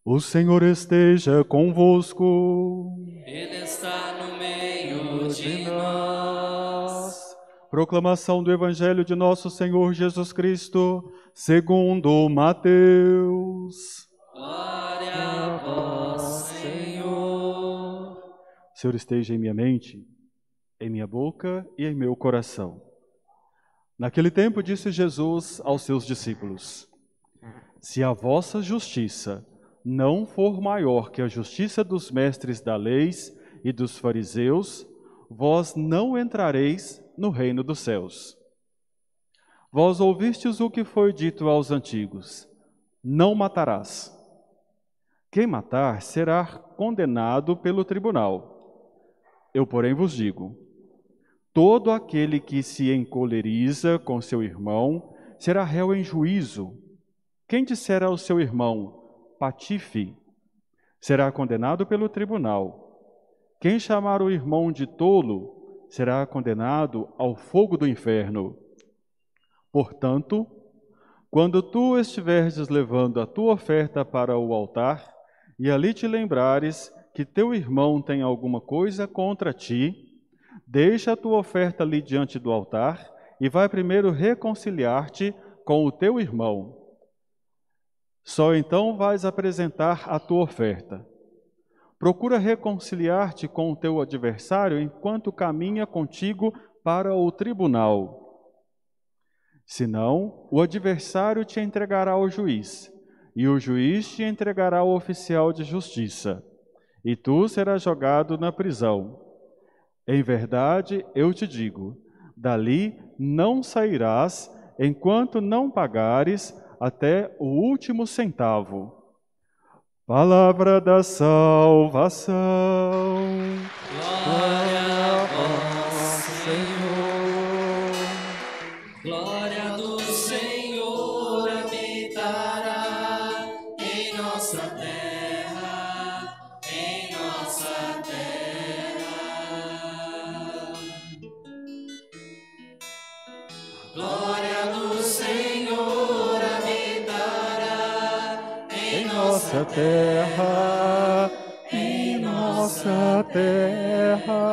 O Senhor esteja convosco. Ele está no meio de nós. Proclamação do Evangelho de nosso Senhor Jesus Cristo, segundo Mateus. Glória a vós, Senhor. O Senhor esteja em minha mente, em minha boca e em meu coração. Naquele tempo disse Jesus aos seus discípulos: Se a vossa justiça não for maior que a justiça dos mestres da lei e dos fariseus, vós não entrareis no reino dos céus. Vós ouvistes o que foi dito aos antigos: não matarás. Quem matar será condenado pelo tribunal. Eu, porém, vos digo: todo aquele que se encoleriza com seu irmão será réu em juízo. Quem disser ao seu irmão, patife, será condenado pelo tribunal. Quem chamar o irmão de tolo, será condenado ao fogo do inferno. Portanto, quando tu estiveres levando a tua oferta para o altar, e ali te lembrares que teu irmão tem alguma coisa contra ti, deixa a tua oferta ali diante do altar e vai primeiro reconciliar-te com o teu irmão. Só então vais apresentar a tua oferta. Procura reconciliar-te com o teu adversário enquanto caminha contigo para o tribunal. Senão, o adversário te entregará ao juiz, e o juiz te entregará ao oficial de justiça, e tu serás jogado na prisão. Em verdade, eu te digo, dali não sairás enquanto não pagares até o último centavo. Palavra da salvação. Glória a vós, Senhor. Glória do Senhor habitará em nossa terra, em nossa terra. Glória do Senhor habitará em nossa terra, em nossa terra.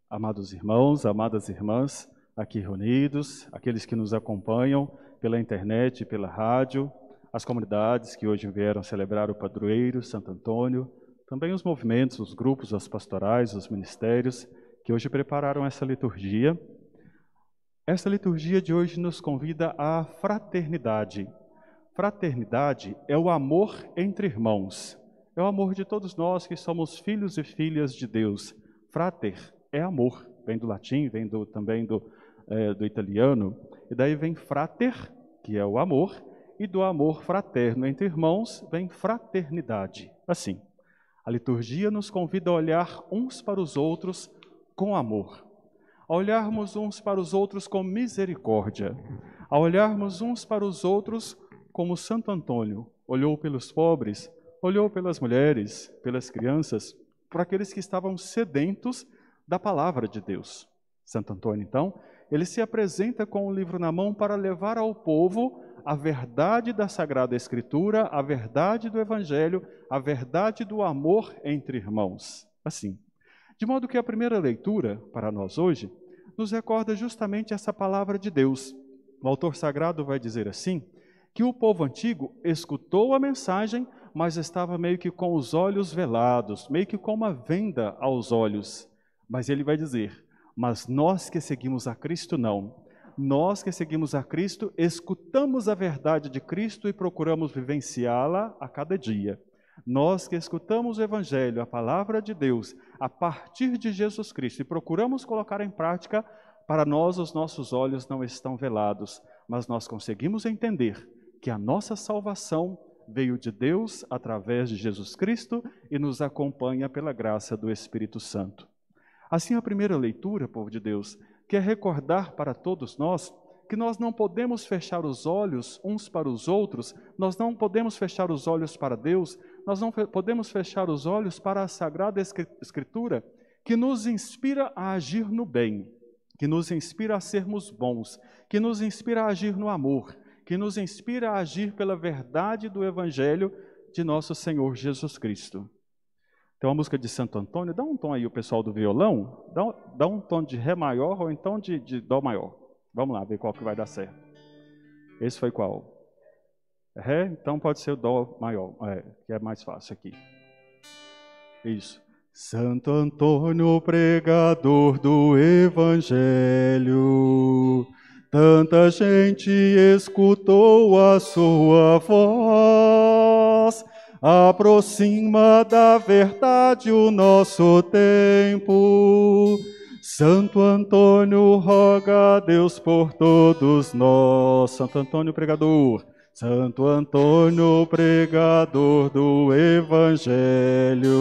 Amados irmãos, amadas irmãs, aqui reunidos, aqueles que nos acompanham pela internet, pela rádio, as comunidades que hoje vieram celebrar o padroeiro, Santo Antônio, também os movimentos, os grupos, as pastorais, os ministérios, que hoje prepararam essa liturgia. Essa liturgia de hoje nos convida à fraternidade. Fraternidade é o amor entre irmãos. É o amor de todos nós que somos filhos e filhas de Deus. Frater é amor. Vem do latim, vem também do italiano. E daí vem frater, que é o amor. E do amor fraterno entre irmãos vem fraternidade. Assim, a liturgia nos convida a olhar uns para os outros com amor. A olharmos uns para os outros com misericórdia. A olharmos uns para os outros como Santo Antônio olhou pelos pobres, olhou pelas mulheres, pelas crianças, por aqueles que estavam sedentos da palavra de Deus. Santo Antônio, então, ele se apresenta com o livro na mão para levar ao povo a verdade da Sagrada Escritura, a verdade do Evangelho, a verdade do amor entre irmãos. Assim, de modo que a primeira leitura, para nós hoje, nos recorda justamente essa palavra de Deus. O autor sagrado vai dizer assim, que o povo antigo escutou a mensagem, mas estava meio que com os olhos velados, meio que com uma venda aos olhos. Mas ele vai dizer, mas nós que seguimos a Cristo não. Nós que seguimos a Cristo, escutamos a verdade de Cristo e procuramos vivenciá-la a cada dia. Nós que escutamos o Evangelho, a palavra de Deus, a partir de Jesus Cristo e procuramos colocar em prática, para nós os nossos olhos não estão velados, mas nós conseguimos entender que a nossa salvação veio de Deus através de Jesus Cristo e nos acompanha pela graça do Espírito Santo. Assim, a primeira leitura, povo de Deus, quer recordar para todos nós que nós não podemos fechar os olhos uns para os outros, nós não podemos fechar os olhos para Deus, nós não podemos fechar os olhos para a Sagrada Escritura, que nos inspira a agir no bem, que nos inspira a sermos bons, que nos inspira a agir no amor, que nos inspira a agir pela verdade do Evangelho de nosso Senhor Jesus Cristo. Tem uma música de Santo Antônio, dá um tom aí o pessoal do violão, dá um tom de Ré maior ou então de Dó maior. Vamos lá, ver qual que vai dar certo. Esse foi qual? Ré, então pode ser o Dó maior, que é mais fácil aqui. Isso. Santo Antônio, pregador do Evangelho, tanta gente escutou a sua voz, aproxima da verdade o nosso tempo. Santo Antônio, roga a Deus por todos nós. Santo Antônio, pregador. Santo Antônio, pregador do Evangelho,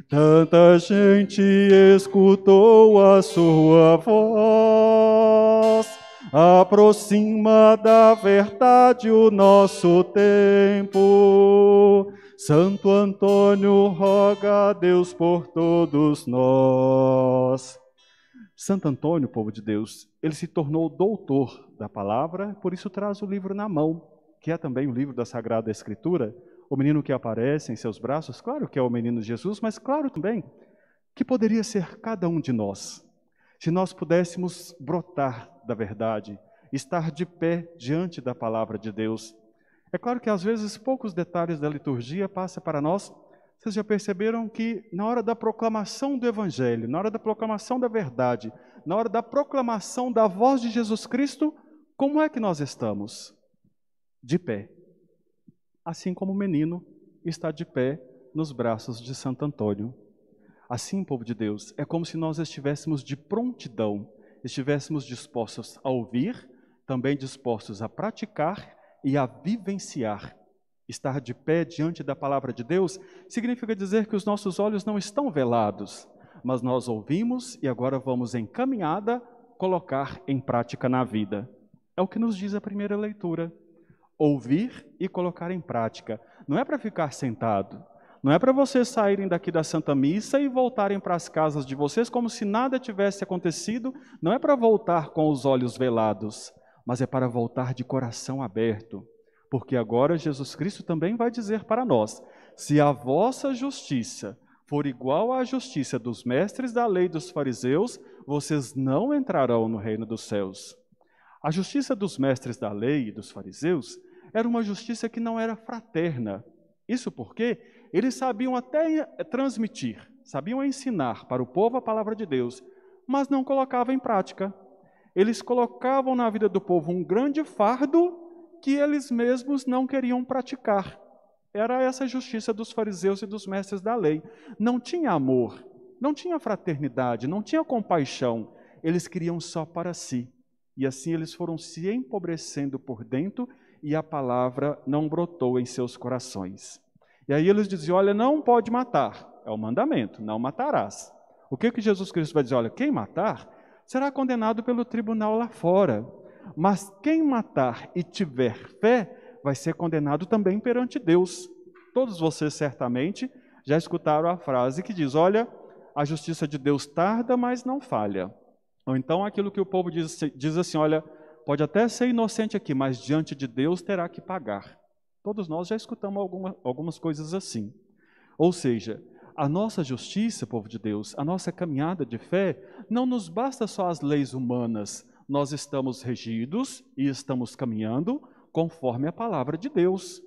tanta gente escutou a sua voz, aproxima da verdade o nosso tempo. Santo Antônio, roga a Deus por todos nós. Santo Antônio, povo de Deus, ele se tornou doutor da palavra, por isso traz o livro na mão, que é também o livro da Sagrada Escritura. O menino que aparece em seus braços, claro que é o menino Jesus, mas claro também que poderia ser cada um de nós. Se nós pudéssemos brotar da verdade, estar de pé diante da palavra de Deus. É claro que às vezes poucos detalhes da liturgia passam para nós. Vocês já perceberam que na hora da proclamação do Evangelho, na hora da proclamação da verdade, na hora da proclamação da voz de Jesus Cristo, como é que nós estamos? De pé. Assim como o menino está de pé nos braços de Santo Antônio. Assim, povo de Deus, é como se nós estivéssemos de prontidão, estivéssemos dispostos a ouvir, também dispostos a praticar e a vivenciar. Estar de pé diante da palavra de Deus significa dizer que os nossos olhos não estão velados, mas nós ouvimos e agora vamos em caminhada colocar em prática na vida. É o que nos diz a primeira leitura. Ouvir e colocar em prática. Não é para ficar sentado. Não é para vocês saírem daqui da Santa Missa e voltarem para as casas de vocês como se nada tivesse acontecido. Não é para voltar com os olhos velados, mas é para voltar de coração aberto. Porque agora Jesus Cristo também vai dizer para nós: se a vossa justiça for igual à justiça dos mestres da lei dos fariseus, vocês não entrarão no reino dos céus. A justiça dos mestres da lei e dos fariseus era uma justiça que não era fraterna. Isso porque eles sabiam até transmitir, sabiam ensinar para o povo a palavra de Deus, mas não colocavam em prática. Eles colocavam na vida do povo um grande fardo que eles mesmos não queriam praticar. Era essa a justiça dos fariseus e dos mestres da lei. Não tinha amor, não tinha fraternidade, não tinha compaixão. Eles queriam só para si. E assim eles foram se empobrecendo por dentro e a palavra não brotou em seus corações. E aí eles diziam: olha, não pode matar. É o mandamento, não matarás. O que Jesus Cristo vai dizer? Olha, quem matar será condenado pelo tribunal lá fora. Mas quem matar e tiver fé vai ser condenado também perante Deus. Todos vocês certamente já escutaram a frase que diz: olha, a justiça de Deus tarda, mas não falha. Ou então aquilo que o povo diz assim: olha, pode até ser inocente aqui, mas diante de Deus terá que pagar. Todos nós já escutamos algumas coisas assim. Ou seja, a nossa justiça, povo de Deus, a nossa caminhada de fé, não nos basta só as leis humanas. Nós estamos regidos e estamos caminhando conforme a palavra de Deus.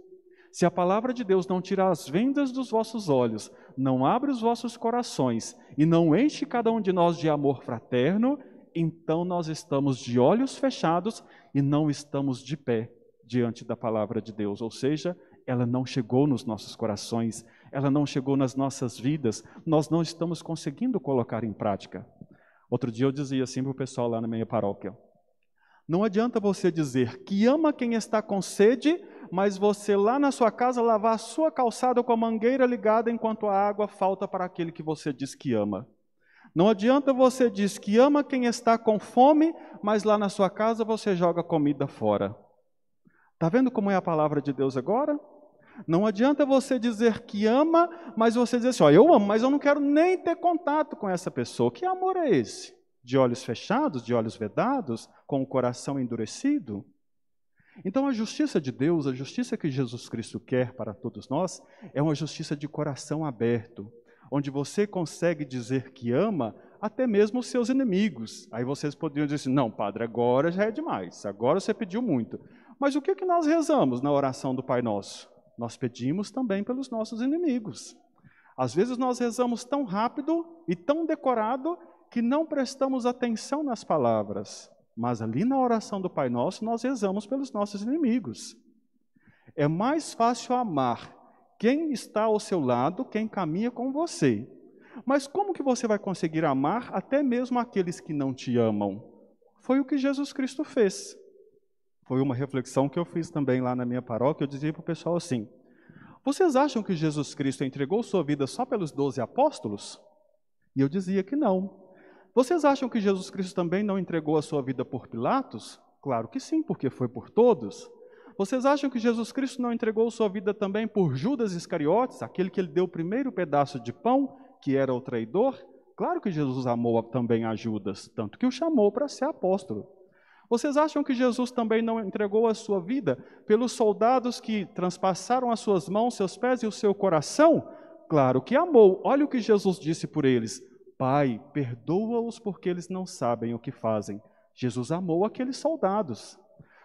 Se a palavra de Deus não tirar as vendas dos vossos olhos, não abre os vossos corações e não enche cada um de nós de amor fraterno, então nós estamos de olhos fechados e não estamos de pé diante da palavra de Deus. Ou seja, ela não chegou nos nossos corações, ela não chegou nas nossas vidas, nós não estamos conseguindo colocar em prática. Outro dia eu dizia assim para o pessoal lá na minha paróquia: não adianta você dizer que ama quem está com sede, mas você lá na sua casa lavar a sua calçada com a mangueira ligada enquanto a água falta para aquele que você diz que ama. Não adianta você dizer que ama quem está com fome, mas lá na sua casa você joga comida fora. Está vendo como é a palavra de Deus agora? Não adianta você dizer que ama, mas você dizer assim: ó, eu amo, mas eu não quero nem ter contato com essa pessoa. Que amor é esse? De olhos fechados, de olhos vedados, com o coração endurecido? Então a justiça de Deus, a justiça que Jesus Cristo quer para todos nós, é uma justiça de coração aberto, onde você consegue dizer que ama até mesmo os seus inimigos. Aí vocês poderiam dizer assim, não, padre, agora já é demais, agora você pediu muito. Mas o que que nós rezamos na oração do Pai Nosso? Nós pedimos também pelos nossos inimigos. Às vezes nós rezamos tão rápido e tão decorado que não prestamos atenção nas palavras. Mas ali na oração do Pai Nosso, nós rezamos pelos nossos inimigos. É mais fácil amar quem está ao seu lado, quem caminha com você. Mas como que você vai conseguir amar até mesmo aqueles que não te amam? Foi o que Jesus Cristo fez. Foi uma reflexão que eu fiz também lá na minha paróquia. Eu dizia para o pessoal assim, vocês acham que Jesus Cristo entregou sua vida só pelos 12 apóstolos? E eu dizia que não. Vocês acham que Jesus Cristo também não entregou a sua vida por Pilatos? Claro que sim, porque foi por todos. Vocês acham que Jesus Cristo não entregou sua vida também por Judas Iscariotes, aquele que ele deu o primeiro pedaço de pão, que era o traidor? Claro que Jesus amou também a Judas, tanto que o chamou para ser apóstolo. Vocês acham que Jesus também não entregou a sua vida pelos soldados que transpassaram as suas mãos, seus pés e o seu coração? Claro que amou. Olha o que Jesus disse por eles. Pai, perdoa-os porque eles não sabem o que fazem. Jesus amou aqueles soldados.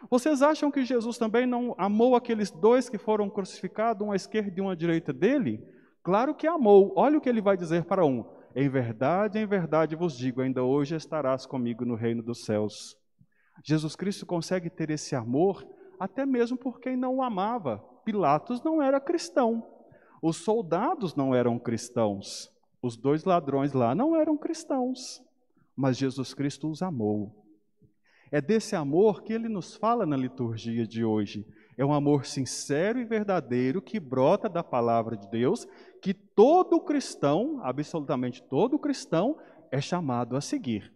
Vocês acham que Jesus também não amou aqueles dois que foram crucificados, um à esquerda e um à direita dele? Claro que amou. Olha o que ele vai dizer para um. Em verdade vos digo, ainda hoje estarás comigo no reino dos céus. Jesus Cristo consegue ter esse amor até mesmo por quem não o amava. Pilatos não era cristão. Os soldados não eram cristãos. Os 2 ladrões lá não eram cristãos, mas Jesus Cristo os amou. É desse amor que ele nos fala na liturgia de hoje. É um amor sincero e verdadeiro que brota da palavra de Deus, que todo cristão, absolutamente todo cristão, é chamado a seguir.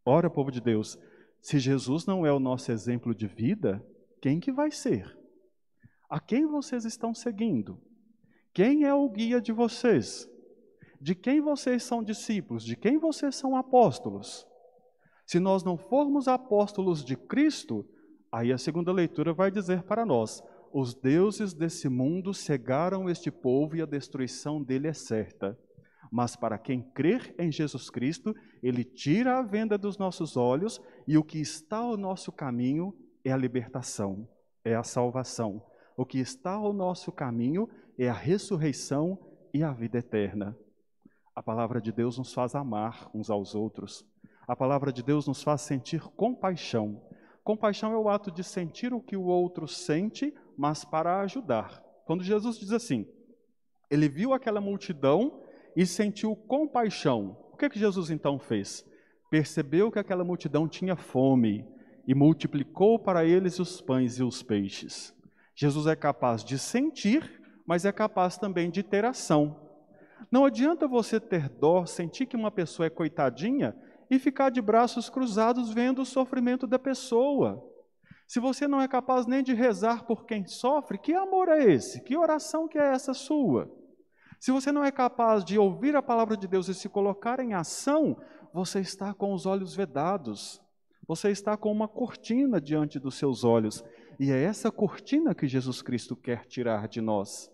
Ora, povo de Deus, se Jesus não é o nosso exemplo de vida, quem que vai ser? A quem vocês estão seguindo? Quem é o guia de vocês? De quem vocês são discípulos? De quem vocês são apóstolos? Se nós não formos apóstolos de Cristo, aí a segunda leitura vai dizer para nós, os deuses desse mundo cegaram este povo e a destruição dele é certa. Mas para quem crer em Jesus Cristo, ele tira a venda dos nossos olhos e o que está ao nosso caminho é a libertação, é a salvação. O que está ao nosso caminho é a ressurreição e a vida eterna. A palavra de Deus nos faz amar uns aos outros. A palavra de Deus nos faz sentir compaixão. Compaixão é o ato de sentir o que o outro sente, mas para ajudar. Quando Jesus diz assim, ele viu aquela multidão e sentiu compaixão. O que Jesus então fez? Percebeu que aquela multidão tinha fome e multiplicou para eles os pães e os peixes. Jesus é capaz de sentir, mas é capaz também de ter ação. Não adianta você ter dó, sentir que uma pessoa é coitadinha e ficar de braços cruzados vendo o sofrimento da pessoa. Se você não é capaz nem de rezar por quem sofre, que amor é esse? Que oração que é essa sua? Se você não é capaz de ouvir a palavra de Deus e se colocar em ação, você está com os olhos vedados. Você está com uma cortina diante dos seus olhos. E é essa cortina que Jesus Cristo quer tirar de nós.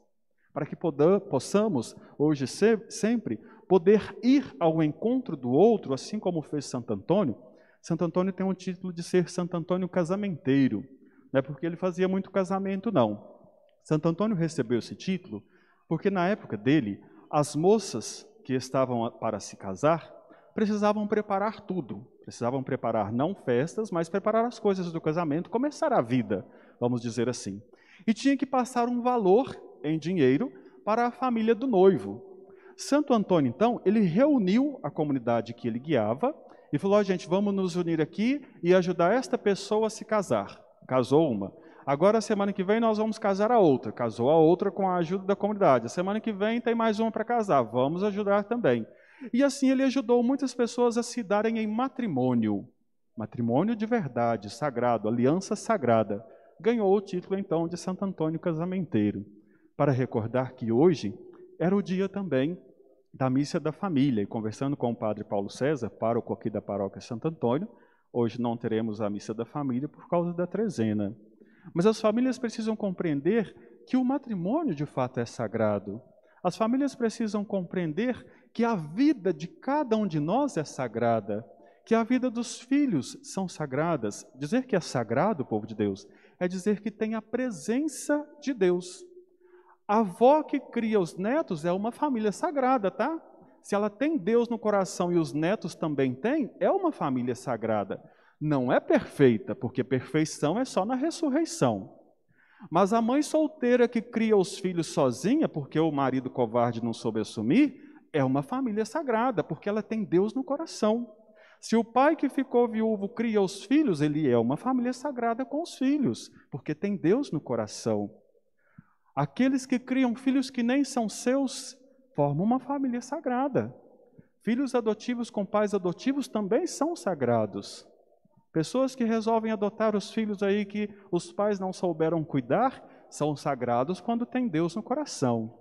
Para que possamos, hoje sempre, poder ir ao encontro do outro, assim como fez Santo Antônio. Santo Antônio tem o título de ser Santo Antônio casamenteiro. Não é porque ele fazia muito casamento, não. Santo Antônio recebeu esse título porque na época dele, as moças que estavam para se casar, precisavam preparar tudo. Precisavam preparar não festas, mas preparar as coisas do casamento, começar a vida, vamos dizer assim. E tinha que passar um valor em dinheiro para a família do noivo. Santo Antônio, então, ele reuniu a comunidade que ele guiava e falou, gente, vamos nos unir aqui e ajudar esta pessoa a se casar. Casou uma. Agora, semana que vem, nós vamos casar a outra. Casou a outra com a ajuda da comunidade. A semana que vem tem mais uma para casar. Vamos ajudar também. E assim ele ajudou muitas pessoas a se darem em matrimônio. Matrimônio de verdade, sagrado, aliança sagrada. Ganhou o título, então, de Santo Antônio casamenteiro. Para recordar que hoje era o dia também da missa da família. E conversando com o padre Paulo César, pároco aqui da paróquia Santo Antônio, hoje não teremos a missa da família por causa da trezena. Mas as famílias precisam compreender que o matrimônio de fato é sagrado. As famílias precisam compreender que a vida de cada um de nós é sagrada, que a vida dos filhos são sagradas. Dizer que é sagrado, povo de Deus, é dizer que tem a presença de Deus. A avó que cria os netos é uma família sagrada, tá? Se ela tem Deus no coração e os netos também têm, é uma família sagrada. Não é perfeita, porque perfeição é só na ressurreição. Mas a mãe solteira que cria os filhos sozinha, porque o marido covarde não soube assumir, é uma família sagrada, porque ela tem Deus no coração. Se o pai que ficou viúvo cria os filhos, ele é uma família sagrada com os filhos, porque tem Deus no coração. Aqueles que criam filhos que nem são seus, formam uma família sagrada. Filhos adotivos com pais adotivos também são sagrados. Pessoas que resolvem adotar os filhos aí que os pais não souberam cuidar, são sagrados quando tem Deus no coração.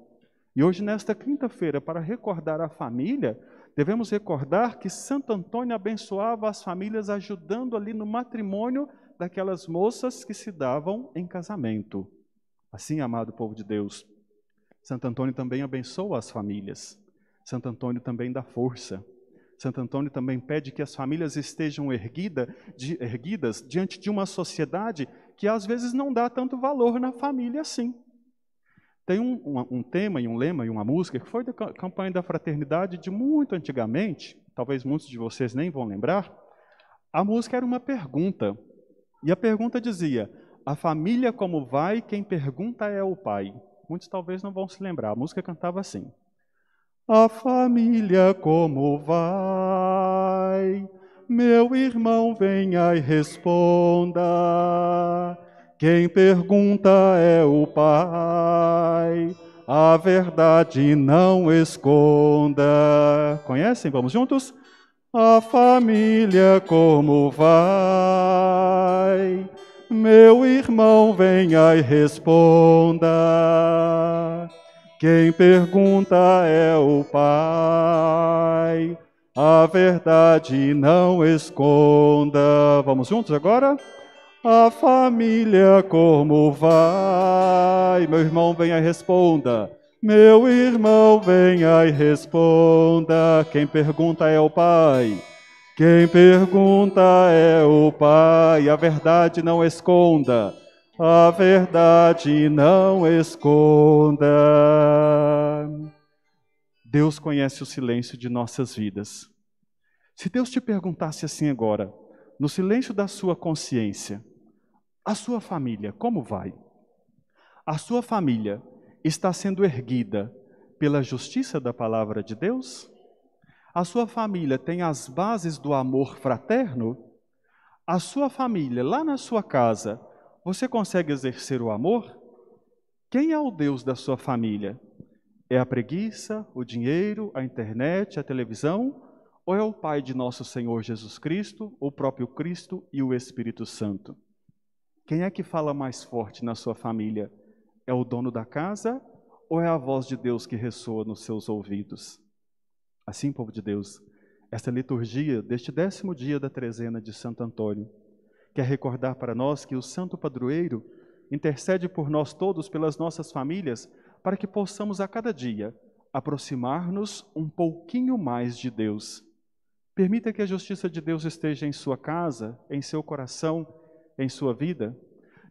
E hoje, nesta quinta-feira, para recordar a família, devemos recordar que Santo Antônio abençoava as famílias ajudando ali no matrimônio daquelas moças que se davam em casamento. Assim, amado povo de Deus, Santo Antônio também abençoa as famílias. Santo Antônio também dá força. Santo Antônio também pede que as famílias estejam erguidas diante de uma sociedade que às vezes não dá tanto valor na família assim. Tem um tema e um lema e uma música que foi da campanha da fraternidade de muito antigamente, talvez muitos de vocês nem vão lembrar. A música era uma pergunta, e a pergunta dizia: a família como vai, quem pergunta é o pai. Muitos talvez não vão se lembrar, a música cantava assim: a família como vai, meu irmão venha e responda, quem pergunta é o pai, a verdade não esconda. Conhecem? Vamos juntos? A família como vai, meu irmão venha e responda, quem pergunta é o pai, a verdade não esconda. Vamos juntos agora? A família como vai, meu irmão venha e responda, meu irmão venha e responda, quem pergunta é o pai, quem pergunta é o pai, a verdade não esconda, a verdade não esconda. Deus conhece o silêncio de nossas vidas. Se Deus te perguntasse assim agora, no silêncio da sua consciência, a sua família, como vai? A sua família está sendo erguida pela justiça da palavra de Deus? A sua família tem as bases do amor fraterno? A sua família, lá na sua casa, você consegue exercer o amor? Quem é o Deus da sua família? É a preguiça, o dinheiro, a internet, a televisão? Ou é o Pai de nosso Senhor Jesus Cristo, o próprio Cristo e o Espírito Santo? Quem é que fala mais forte na sua família? É o dono da casa ou é a voz de Deus que ressoa nos seus ouvidos? Assim, povo de Deus, esta liturgia deste 10º dia da trezena de Santo Antônio quer recordar para nós que o Santo Padroeiro intercede por nós todos, pelas nossas famílias, para que possamos a cada dia aproximar-nos um pouquinho mais de Deus. Permita que a justiça de Deus esteja em sua casa, em seu coração, em sua vida.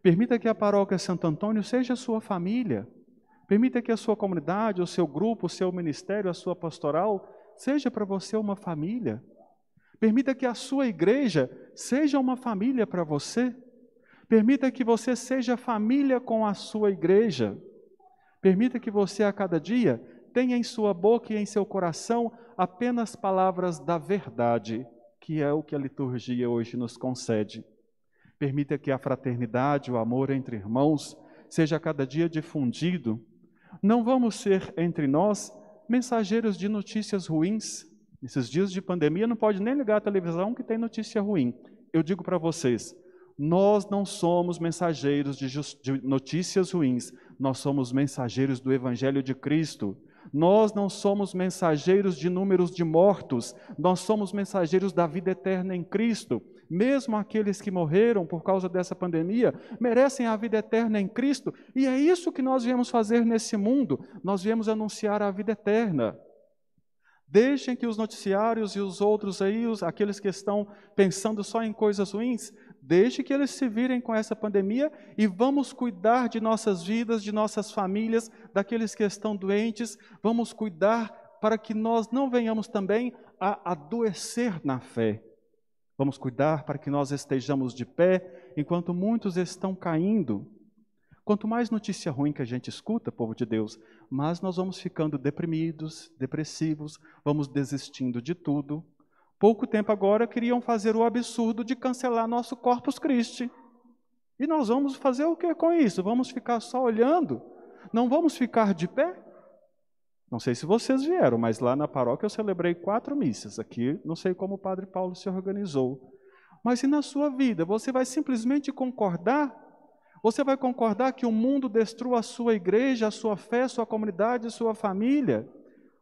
Permita que a paróquia Santo Antônio seja a sua família. Permita que a sua comunidade, o seu grupo, o seu ministério, a sua pastoral, seja para você uma família. Permita que a sua igreja seja uma família para você. Permita que você seja família com a sua igreja. Permita que você a cada dia tenha em sua boca e em seu coração apenas palavras da verdade, que é o que a liturgia hoje nos concede. Permita que a fraternidade, o amor entre irmãos, seja a cada dia difundido. Não vamos ser entre nós mensageiros de notícias ruins. Nesses dias de pandemia não pode nem ligar a televisão que tem notícia ruim. Eu digo para vocês, nós não somos mensageiros de notícias ruins, nós somos mensageiros do Evangelho de Cristo. Nós não somos mensageiros de números de mortos, nós somos mensageiros da vida eterna em Cristo. mesmo aqueles que morreram por causa dessa pandemia, merecem a vida eterna em Cristo, e é isso que nós viemos fazer nesse mundo, nós viemos anunciar a vida eterna. Deixem que os noticiários e os outros aí, aqueles que estão pensando só em coisas ruins, deixe que eles se virem com essa pandemia e vamos cuidar de nossas vidas, de nossas famílias, daqueles que estão doentes, vamos cuidar para que nós não venhamos também a adoecer na fé. Vamos cuidar para que nós estejamos de pé, enquanto muitos estão caindo. Quanto mais notícia ruim que a gente escuta, povo de Deus, mais nós vamos ficando deprimidos, depressivos, vamos desistindo de tudo. Pouco tempo agora queriam fazer o absurdo de cancelar nosso Corpus Christi. E nós vamos fazer o que com isso? Vamos ficar só olhando? Não vamos ficar de pé? Não sei se vocês vieram, mas lá na paróquia eu celebrei 4 missas. Aqui não sei como o Padre Paulo se organizou. Mas e na sua vida? Você vai simplesmente concordar? Você vai concordar que o mundo destrua a sua igreja, a sua fé, a sua comunidade, a sua família?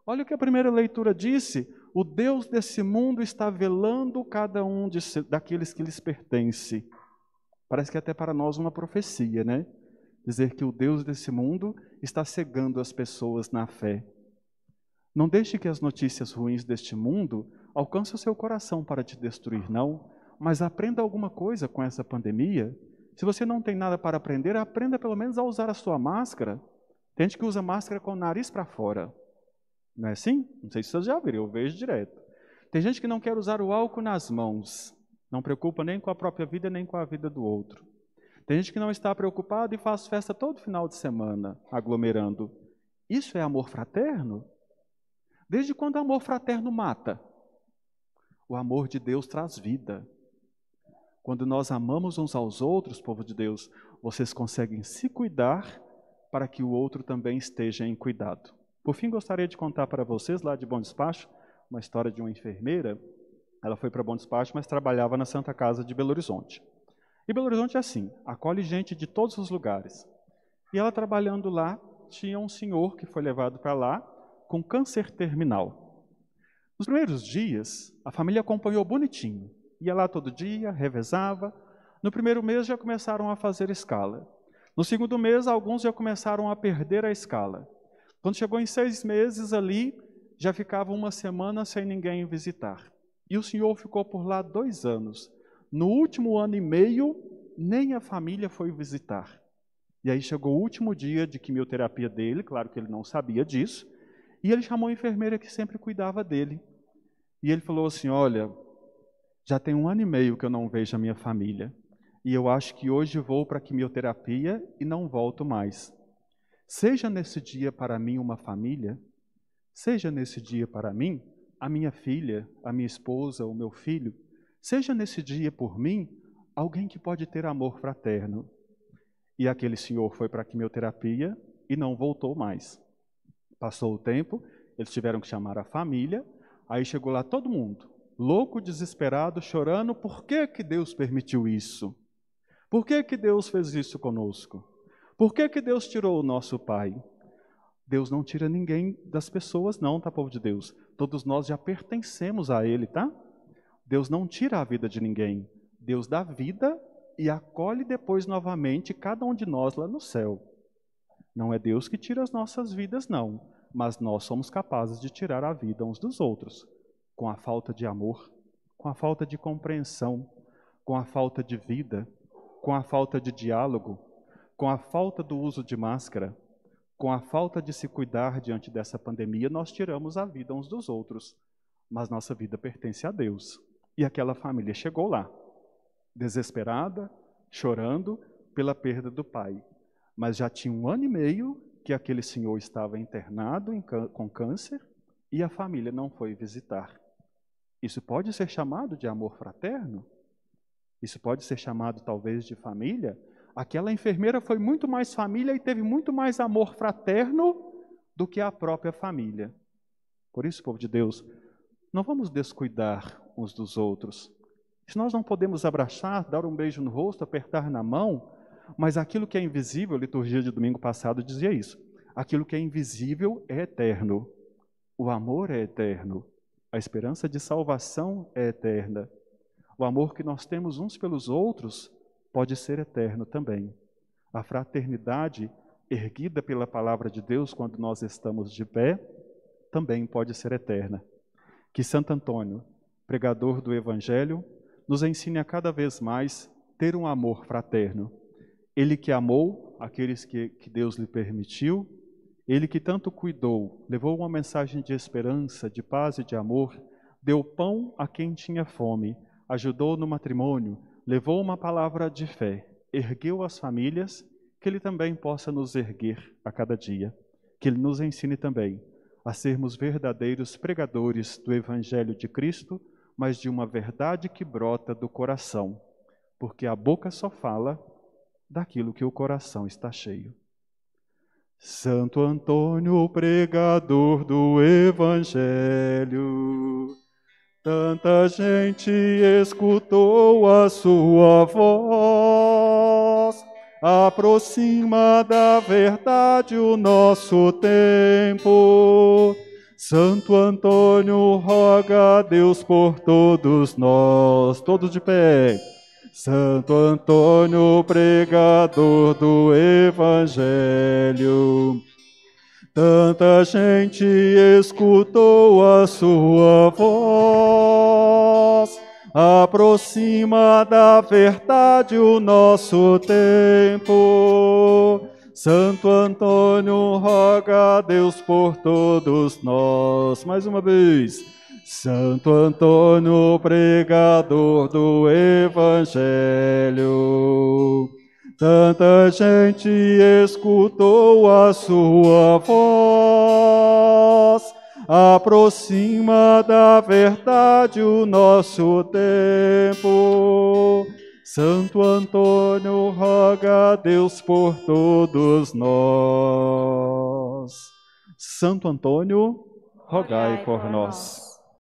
Olha o que a primeira leitura disse. O Deus desse mundo está velando cada um daqueles que lhes pertence. Parece que até para nós uma profecia, né? Dizer que o Deus desse mundo está cegando as pessoas na fé. Não deixe que as notícias ruins deste mundo alcancem o seu coração para te destruir, não. Mas aprenda alguma coisa com essa pandemia. Se você não tem nada para aprender, aprenda pelo menos a usar a sua máscara. Tem gente que usa máscara com o nariz para fora. Não é assim? Não sei se vocês já viram, eu vejo direto. Tem gente que não quer usar o álcool nas mãos. Não preocupa nem com a própria vida, nem com a vida do outro. Tem gente que não está preocupado e faz festa todo final de semana, aglomerando. Isso é amor fraterno? Desde quando o amor fraterno mata? O amor de Deus traz vida. Quando nós amamos uns aos outros, povo de Deus, vocês conseguem se cuidar para que o outro também esteja em cuidado. Por fim, gostaria de contar para vocês, lá de Bom Despacho, uma história de uma enfermeira. Ela foi para Bom Despacho, mas trabalhava na Santa Casa de Belo Horizonte. E Belo Horizonte é assim, acolhe gente de todos os lugares. E ela trabalhando lá, tinha um senhor que foi levado para lá com câncer terminal. Nos primeiros dias, a família acompanhou bonitinho. Ia lá todo dia, revezava. No primeiro mês já começaram a fazer escala. No segundo mês, alguns já começaram a perder a escala. Quando chegou em 6 meses ali, já ficava uma semana sem ninguém visitar. E o senhor ficou por lá 2 anos. No último ano e meio, nem a família foi visitar. E aí chegou o último dia de quimioterapia dele, claro que ele não sabia disso, e ele chamou a enfermeira que sempre cuidava dele. E ele falou assim, olha, já tem 1 ano e meio que eu não vejo a minha família. E eu acho que hoje vou para a quimioterapia e não volto mais. Seja nesse dia para mim uma família, seja nesse dia para mim a minha filha, a minha esposa, o meu filho, seja nesse dia por mim alguém que pode ter amor fraterno. E aquele senhor foi para a quimioterapia e não voltou mais. Passou o tempo, eles tiveram que chamar a família, aí chegou lá todo mundo. Louco, desesperado, chorando, por que que Deus permitiu isso? Por que que Deus fez isso conosco? Por que que Deus tirou o nosso pai? Deus não tira ninguém das pessoas não, tá, povo de Deus? Todos nós já pertencemos a Ele, tá? Deus não tira a vida de ninguém. Deus dá vida e acolhe depois novamente cada um de nós lá no céu. Não é Deus que tira as nossas vidas, não. Mas nós somos capazes de tirar a vida uns dos outros. Com a falta de amor, com a falta de compreensão, com a falta de vida, com a falta de diálogo, com a falta do uso de máscara, com a falta de se cuidar diante dessa pandemia, nós tiramos a vida uns dos outros. Mas nossa vida pertence a Deus. E aquela família chegou lá, desesperada, chorando pela perda do pai. Mas já tinha 1 ano e meio que aquele senhor estava internado com câncer e a família não foi visitar. Isso pode ser chamado de amor fraterno? Isso pode ser chamado talvez de família? Aquela enfermeira foi muito mais família e teve muito mais amor fraterno do que a própria família. Por isso, povo de Deus, não vamos descuidar uns dos outros. Se nós não podemos abraçar, dar um beijo no rosto, apertar na mão, mas aquilo que é invisível, a liturgia de domingo passado dizia isso, aquilo que é invisível é eterno. O amor é eterno. A esperança de salvação é eterna. O amor que nós temos uns pelos outros pode ser eterno também. A fraternidade erguida pela palavra de Deus quando nós estamos de pé também pode ser eterna. Que Santo Antônio, pregador do Evangelho, nos ensine a cada vez mais ter um amor fraterno. Ele que amou aqueles que Deus lhe permitiu, ele que tanto cuidou, levou uma mensagem de esperança, de paz e de amor, deu pão a quem tinha fome, ajudou no matrimônio, levou uma palavra de fé, ergueu as famílias, que Ele também possa nos erguer a cada dia. Que Ele nos ensine também a sermos verdadeiros pregadores do Evangelho de Cristo, mas de uma verdade que brota do coração, porque a boca só fala daquilo que o coração está cheio. Santo Antônio, pregador do Evangelho, tanta gente escutou a sua voz, aproxima da verdade o nosso tempo. Santo Antônio, roga a Deus por todos nós, todos de pé. Santo Antônio, pregador do Evangelho, tanta gente escutou a sua voz, aproxima da verdade o nosso tempo. Santo Antônio, roga a Deus por todos nós. Mais uma vez. Santo Antônio, pregador do Evangelho, tanta gente escutou a sua voz, aproxima da verdade o nosso tempo. Santo Antônio, roga a Deus por todos nós. Santo Antônio, rogai por nós.